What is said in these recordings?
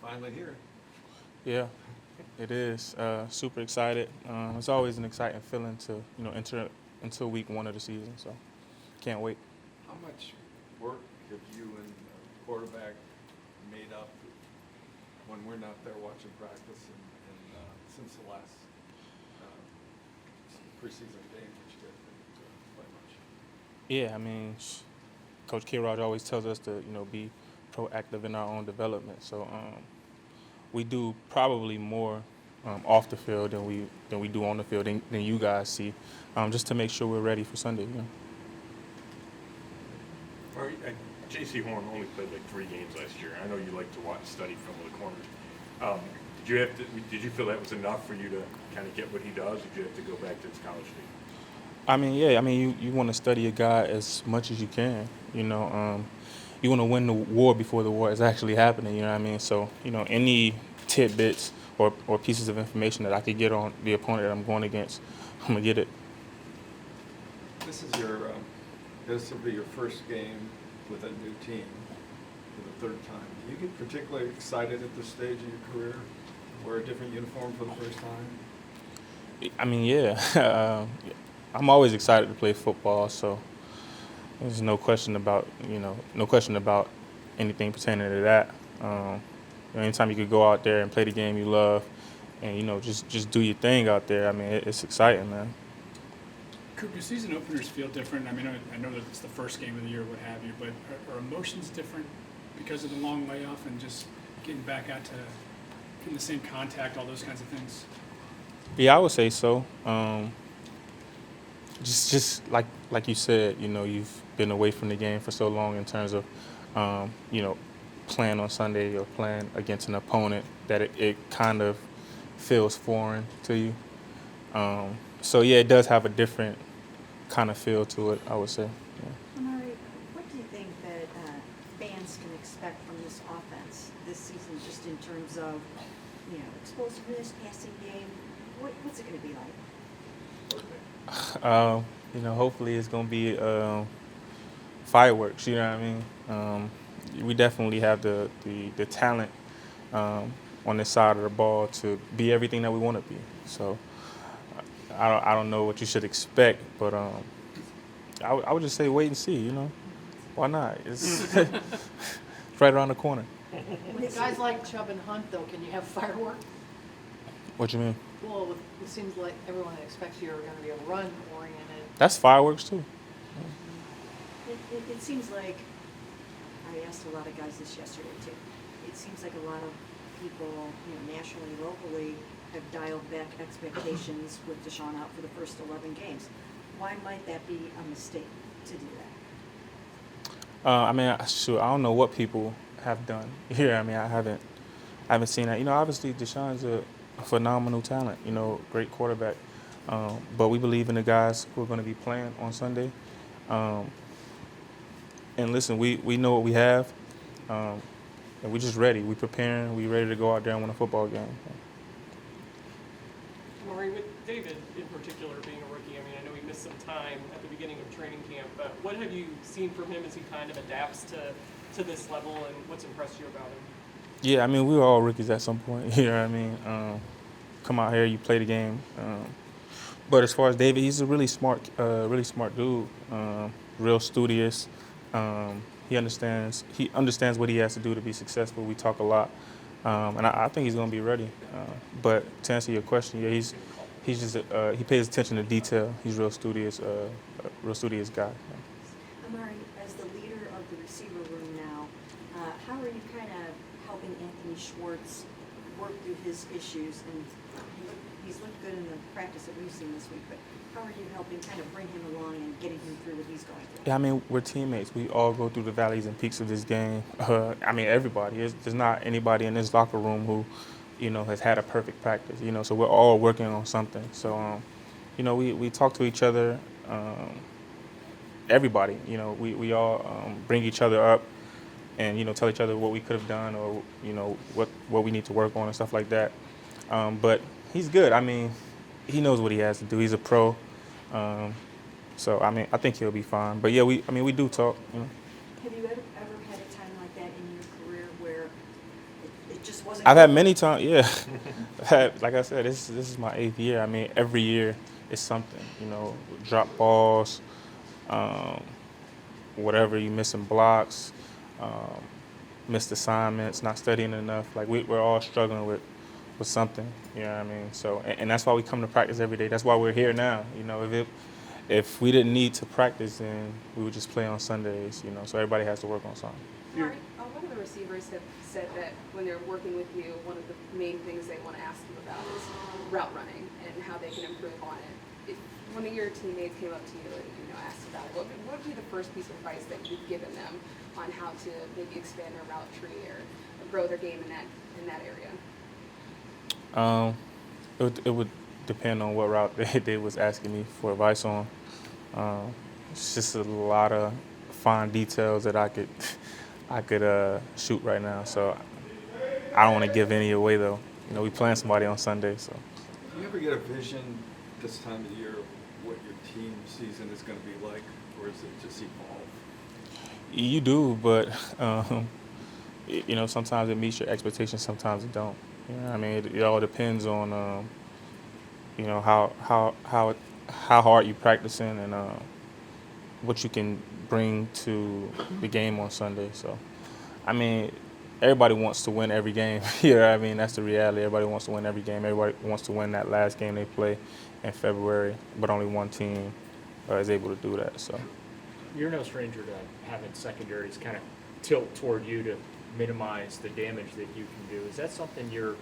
finally here. Yeah, it is. Super excited. It's always an exciting feeling to enter into week one of the season. So can't wait. How much work have you and the quarterback made up when we're not there watching practice and since the last preseason game, which you guys didn't play much? Yeah, I mean, Coach K-Raj always tells us to be proactive in our own development. So we do probably more off the field than we do on the field than you guys see, just to make sure we're ready for Sunday. All right, J.C. Horn only played like 3 games last year. I know you like to watch, study film of the corners. Did you feel that was enough for you to kind of get what he does? Or did you have to go back to his college league? I mean, yeah. I mean, you want to study a guy as much as you can. You want to win the war before the war is actually happening. You know what I mean? So any tidbits or pieces of information that I could get on the opponent that I'm going against, I'm gonna get it. This is this will be your first game with a new team for the third time. Do you get particularly excited at this stage of your career? Wear a different uniform for the first time? I mean, yeah. I'm always excited to play football, so there's no question about anything pertaining to that. Anytime you could go out there and play the game you love, and just do your thing out there. I mean, it's exciting, man. Coop, do season openers feel different? I mean, I know that it's the first game of the year, what have you, but are emotions different because of the long layoff and just getting back out to getting the same contact, all those kinds of things? Yeah, I would say so. Just like you said, you've been away from the game for so long in terms of, playing on Sunday or playing against an opponent that it kind of feels foreign to you. So yeah, it does have a different kind of feel to it, I would say. Yeah. Amari, what do you think that fans can expect from this offense this season, just in terms of, explosiveness, passing game? What's it going to be like? Hopefully it's going to be fireworks. You know what I mean? We definitely have the talent on this side of the ball to be everything that we want to be. So I don't know what you should expect, but I would just say wait and see. Why not? It's right around the corner. With guys like Chubb and Hunt, though, can you have fireworks? What you mean? Well, it seems like everyone expects you're going to be a run-oriented. That's fireworks too. It seems like, I asked a lot of guys this yesterday too, it seems like a lot of people, nationally, locally, have dialed back expectations with Deshaun out for the first 11 games. Why might that be a mistake to do that? I mean, I don't know what people have done here. I mean, I haven't seen that. Obviously Deshaun's a phenomenal talent. Great quarterback. But we believe in the guys who are going to be playing on Sunday. And listen, we know what we have, and we're just ready. We're preparing. We're ready to go out there and win a football game. Amari, with David in particular being a rookie, I mean, I know he missed some time at the beginning of training camp, but what have you seen from him as he kind of adapts to this level, and what's impressed you about him? Yeah, I mean, we were all rookies at some point. You know what I mean? Come out here, you play the game. But as far as David, he's a really smart dude. Real studious. He understands what he has to do to be successful. We talk a lot, and I think he's going to be ready. But to answer your question, yeah, he's just he pays attention to detail. He's real studious guy. Amari, as the leader of the receiver room now, how are you kind of helping Anthony Schwartz work through his issues? And he's looked good in the practice that we've seen this week, but how are you helping kind of bring him along and getting him through what he's going through? Yeah, I mean, we're teammates. We all go through the valleys and peaks of this game. I mean, everybody. There's not anybody in this locker room who, has had a perfect practice. So we're all working on something. So, we talk to each other. Everybody. We all bring each other up, and tell each other what we could have done or what we need to work on and stuff like that. But he's good. I mean, he knows what he has to do. He's a pro. So, I mean, I think he'll be fine. But, yeah, we do talk. Have you ever had a time like that in your career where it it just wasn't. I've had going. many times, yeah. I've had, like I said, this is my 8th year. I mean, every year is something, drop balls, um, whatever, you missing blocks, um, missed assignments, not studying enough. Like we're all struggling with something, you know what I mean? So, and that's why we come to practice every day. That's why we're here now. If we didn't need to practice, then we would just play on Sundays, so everybody has to work on something. Amari, one of the receivers have said that when they're working with you, one of the main things they want to ask you about is route running and how they can improve on it. If one of your teammates came up to you and asked about it, what would be the first piece of advice that you've given them on how to maybe expand their route tree or grow their game in that area? It would depend on what route they was asking me for advice on. It's just a lot of fine details that I could shoot right now. So I don't want to give any away though. We playing somebody on Sunday, so. Do you ever get a vision this time of year of what your team season is going to be like, or is it just evolve? You do, but sometimes it meets your expectations, sometimes it don't. I mean, it all depends on how hard you practicing and what you can bring to the game on Sunday. So, I mean, everybody wants to win every game. I mean, that's the reality. Everybody wants to win every game. Everybody wants to win that last game they play in February, but only one team is able to do that. So. You're no stranger to having secondaries kind of tilt toward you to minimize the damage that you can do. Is that something you're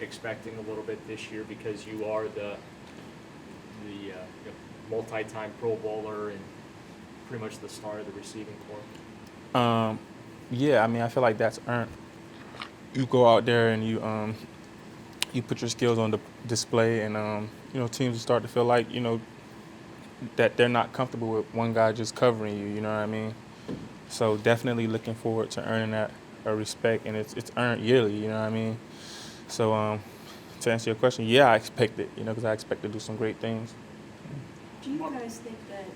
expecting a little bit this year because you are the multi-time Pro Bowler and pretty much the star of the receiving corps? Yeah, I mean, I feel like that's earned. You go out there and you put your skills on display, and teams start to feel like that they're not comfortable with one guy just covering you. You know what I mean? So definitely looking forward to earning that respect, and it's earned yearly. You know what I mean? So to answer your question, yeah, I expect it. Because I expect to do some great things. Do you guys think that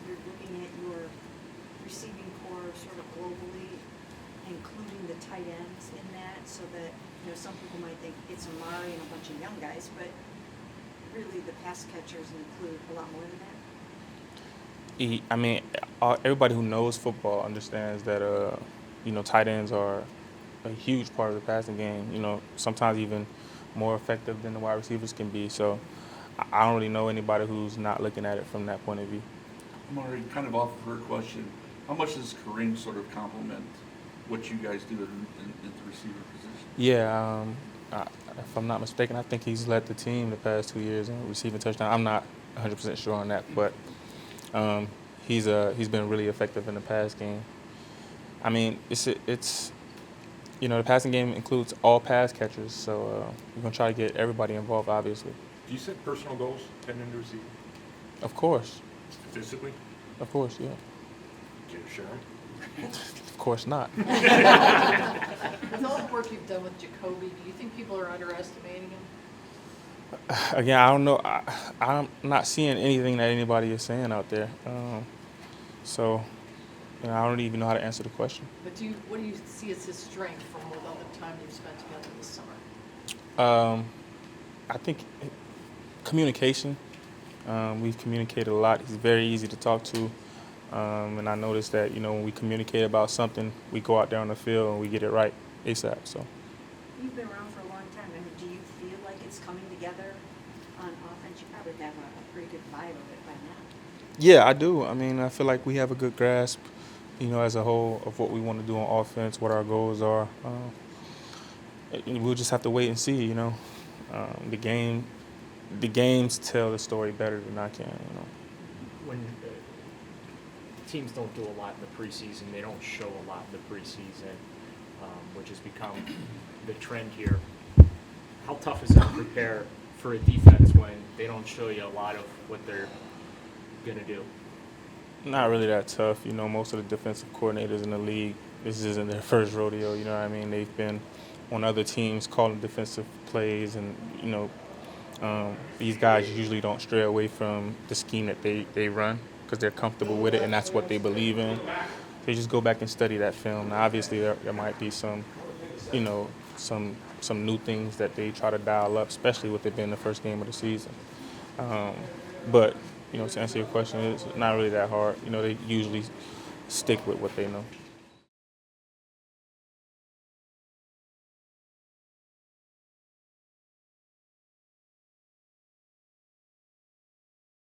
you're looking at your receiving core sort of globally, including the tight ends in that, so that some people might think it's Amari and a bunch of young guys, but really the pass catchers include a lot more than that? I mean, everybody who knows football understands that tight ends are a huge part of the passing game. Sometimes even more effective than the wide receivers can be. So I don't really know anybody who's not looking at it from that point of view. Amari, kind of off of her question, how much does Kareem sort of complement what you guys do in the receiver position? Yeah, if I'm not mistaken, I think he's led the team the past 2 years in receiving touchdown. I'm not 100% sure on that, but he's been really effective in the pass game. I mean, it's the passing game includes all pass catchers, so we're gonna try to get everybody involved, obviously. Do you set personal goals heading into receiving? Of course. Statistically? Of course, yeah. Can you share them? Of course not. With all the work you've done with Jacoby, do you think people are underestimating him? Again, I don't know. I'm not seeing anything that anybody is saying out there. So I don't even know how to answer the question. But what do you see as his strength from all the time you've spent together this summer? I think communication. We've communicated a lot. He's very easy to talk to. And I noticed that, when we communicate about something, we go out there on the field and we get it right ASAP. So. You've been around for a long time. I mean, do you feel like it's coming together on offense? You probably have a pretty good vibe of it by now. Yeah, I do. I mean, I feel like we have a good grasp, as a whole, of what we want to do on offense, what our goals are. We'll just have to wait and see, The games tell the story better than I can, When teams don't do a lot in the preseason, they don't show a lot in the preseason, which has become the trend here. How tough is it to prepare for a defense when they don't show you a lot of what they're going to do? Not really that tough. Most of the defensive coordinators in the league, this isn't their first rodeo, you know what I mean? They've been on other teams calling defensive plays, and, these guys usually don't stray away from the scheme that they run because they're comfortable with it and that's what they believe in. They just go back and study that film. Now, obviously, there might be some, some new things that they try to dial up, especially with it being the first game of the season. But to answer your question, it's not really that hard. They usually stick with what they know.